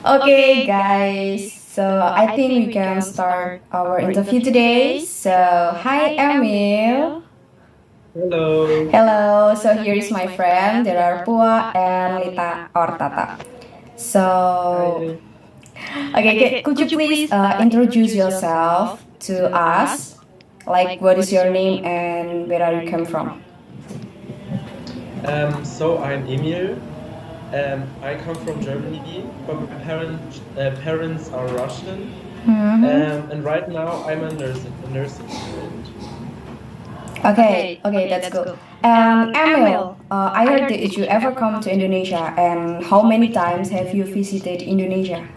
Okay, guys. So I think we can start our interview today. So, hi, Emil. Hello. Hello. So here is my friend. There are Pua and Lita or Tata. So, Hi. okay, could you please introduce yourself to us? Like, what is your name and where are you come from? So I'm Emil. I come from Germany, but my parents are Russian. And right now I'm a nursing student. Okay, that's cool. And Emil, I heard that you ever come to Indonesia, and how many times have you visited Indonesia?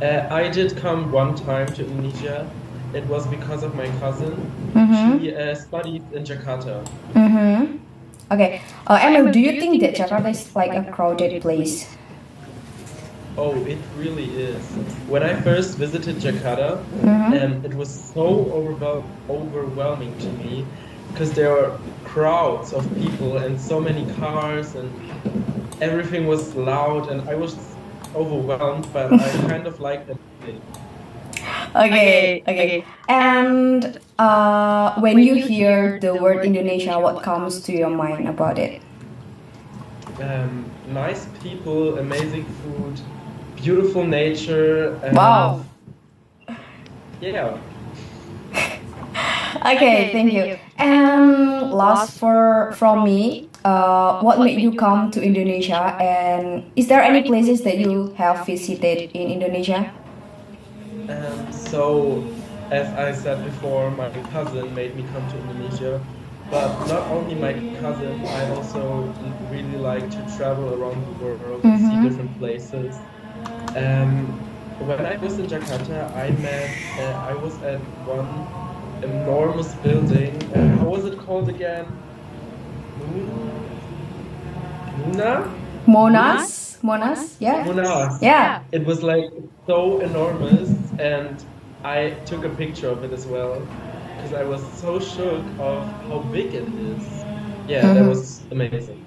I did come one time to Indonesia. It was because of my cousin. Mm-hmm. She studies in Jakarta. Mm-hmm. Okay. Emil, do you think that Jakarta is like a crowded place? Oh, it really is. When I first visited Jakarta, Mm-hmm. it was so overwhelming to me because there are crowds of people and so many cars and everything was loud and I was overwhelmed, but I kind of liked it. Okay. And when you hear the word Indonesia, what comes to your mind about it? Nice people, amazing food, beautiful nature. Wow. Yeah. Okay, thank you. And last for from me, what made you come to Indonesia? And is there any places that you have visited in Indonesia? So, as I said before, my cousin made me come to Indonesia. But not only my cousin, I also really like to travel around the world and see Mm-hmm. different places. When I was in Jakarta, I was at one enormous building. How was it called again? Moon, Muna? Moon? Monas, yeah. Munas. Yeah. It was like so enormous, and I took a picture of it as well because I was so shook of how big it is. Yeah, that Mhm. was amazing.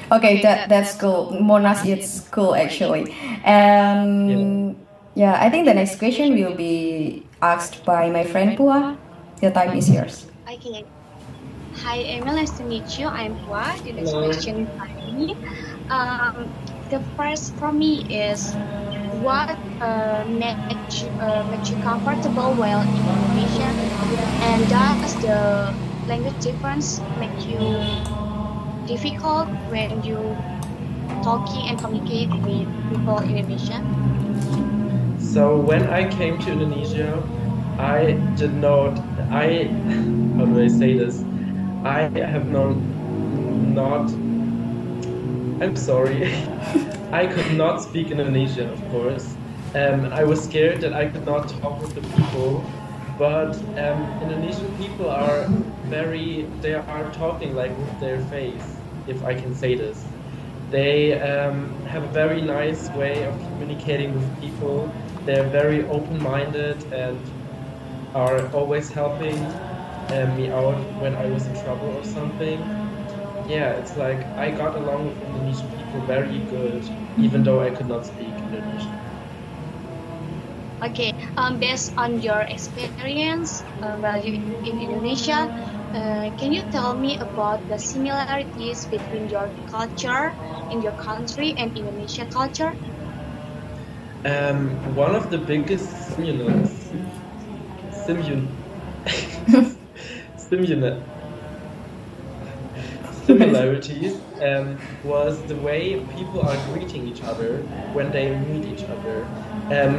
Okay, that's cool. Monas, it's cool actually. Yeah. And yeah, I think the next question will be asked by my friend Pua. The time is yours. Okay. Hi, Emil. Nice to meet you. I'm Hua. The next Hello. question is by me. Um, the first for me is what makes you comfortable while in Indonesia, and does the language difference make you difficult when you talking and communicate with people in Indonesia? So when I came to Indonesia, I did not, I, how do I say this? I have not, I'm sorry. I could not speak Indonesian, of course. I was scared that I could not talk with the people, but Indonesian people are they are talking like with their face, if I can say this. They have a very nice way of communicating with people. They're very open-minded and are always helping me out when I was in trouble or something. Yeah, it's like I got along with Indonesian people very good, even though I could not speak Indonesian. Okay. Based on your experience while you in Indonesia, can you tell me about the similarities between your culture in your country and Indonesia culture? One of the biggest simun, simun, similarities was the way people are greeting each other when they meet each other.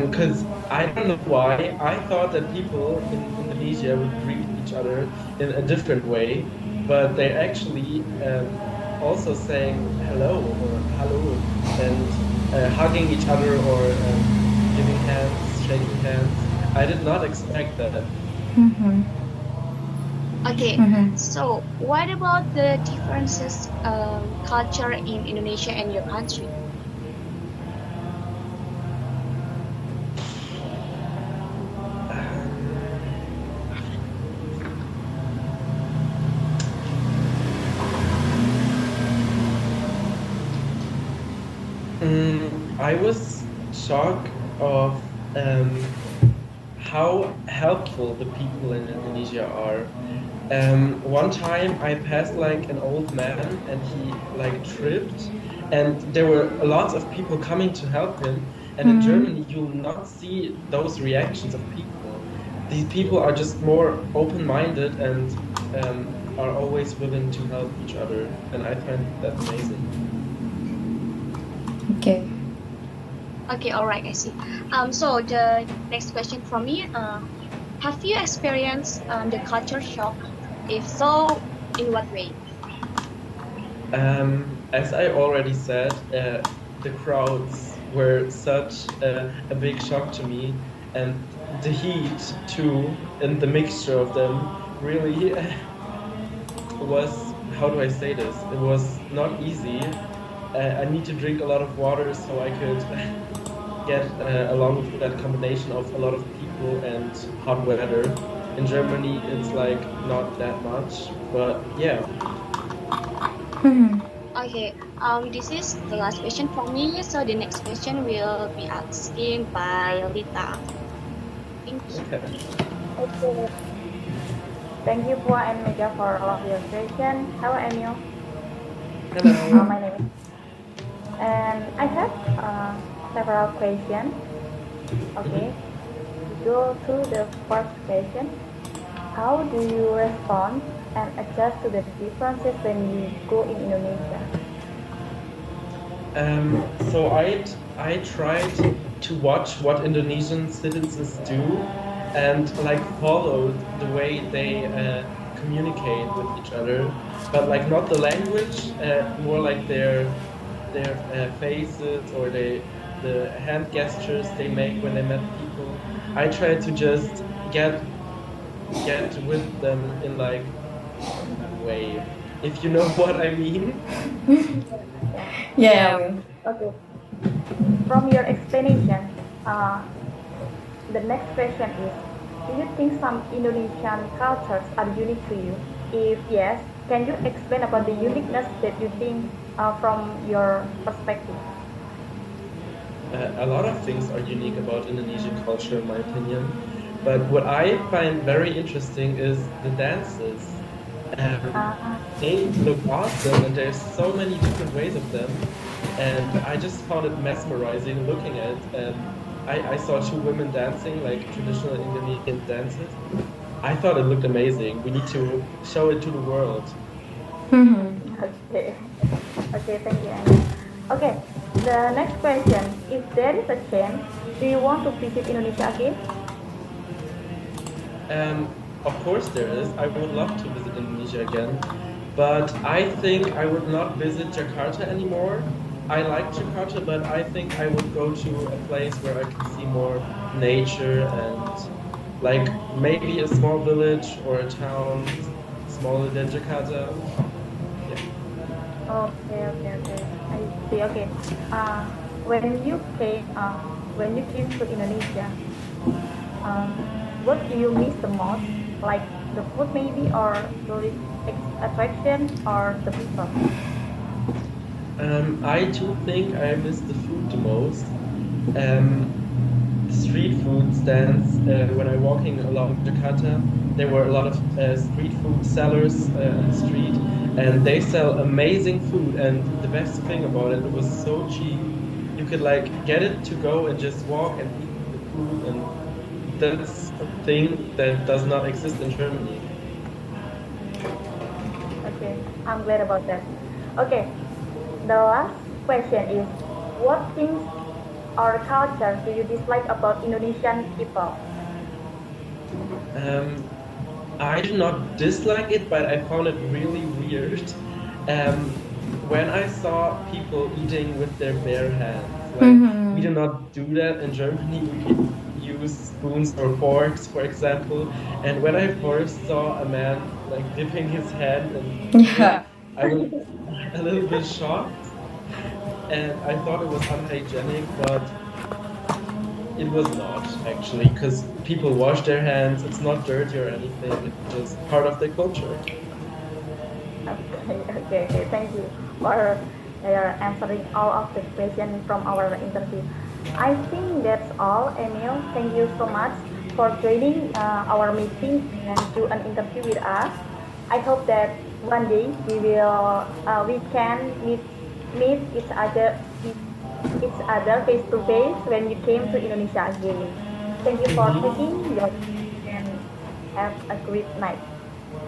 Because I don't know why, I thought that people in Indonesia would greet each other in a different way, but they're actually also saying hello or hello and hugging each other or giving hands, shaking hands. I did not expect that. Mm-hmm. Okay. Mm-hmm. So what about the differences culture in Indonesia and your country? Um, I was shocked of how helpful the people in Indonesia are. One time I passed like an old man and he like tripped, and there were lots of people coming to help him. And in Mm-hmm. Germany, you'll not see those reactions of people. These people are just more open-minded and are always willing to help each other, and I find that amazing. Okay. Okay, all right, I see. So the next question from me, have you experienced the culture shock? If so, in what way? As I already said, the crowds were such a big shock to me, and the heat too, and the mixture of them really was, how do I say this? It was not easy. I need to drink a lot of water so I could get along with that combination of a lot of people and hot weather. In Germany, it's like not that much, but yeah. Mm-hmm. Okay, this is the last question from me. So the next question will be asking by Lita. Thank you. Okay. Okay. Thank you, Pua and Mega, for all of your questions. Hello, Emil. Hello. My name is, and I have several questions. Okay. Mhm. Go to the first question. How do you respond and adjust to the differences when you go in Indonesia? So I tried to watch what Indonesian citizens do and like follow the way they communicate with each other, but like not the language, more like their faces or the hand gestures they make when they met people. I tried to just get with them in like that way, if you know what I mean. Yeah. Yeah, I will. Okay. From your explanation, uh, the next question is, do you think some Indonesian cultures are unique to you? If yes, can you explain about the uniqueness that you think from your perspective? A lot of things are unique about Indonesian culture, in my opinion. But what I find very interesting is the dances. Uh, They look awesome, and there's so many different ways of them. And I just found it mesmerizing looking at it. And I saw two women dancing, like traditional Indonesian dances. I thought it looked amazing. We need to show it to the world. Mm-hmm. okay. Okay, thank you, Annie. Okay, the next question. If there is a chance, do you want to visit Indonesia again? Of course there is. I would love to visit Indonesia again, but I think I would not visit Jakarta anymore. I like Jakarta, but I think I would go to a place where I can see more nature and like maybe a small village or a town smaller than Jakarta. Yeah. Okay, okay, okay. I see. Okay. Uh, when you came to Indonesia, um, what do you miss the most? Like the food, maybe, or tourist attraction, or the people? I do think I miss the food the most. Um, Street food stands when I'm walking along Jakarta. There were a lot of street food sellers on the street, and they sell amazing food. And the best thing about it, it was so cheap. You could like get it to go and just walk and eat the food, and that's a thing that does not exist in Germany. Okay, I'm glad about that. Okay, the last question is, what things or culture do you dislike about Indonesian people? Um, I do not dislike it, but I found it really weird. When I saw people eating with their bare hands, like we Mm-hmm. do not do that in Germany. We use spoons or forks, for example. And when I first saw a man like dipping his hand in food, Yeah. I was a little bit shocked, and I thought it was unhygienic, but it was not actually, because people wash their hands. It's not dirty or anything. It's just part of their culture. Okay, okay, okay. Thank you for answering all of the questions from our interview. I think that's all, Emil. Thank you so much for joining our meeting and do an interview with us. I hope that one day we can meet each other face to face when you came to Indonesia again. Thank you for taking your time and have a great night.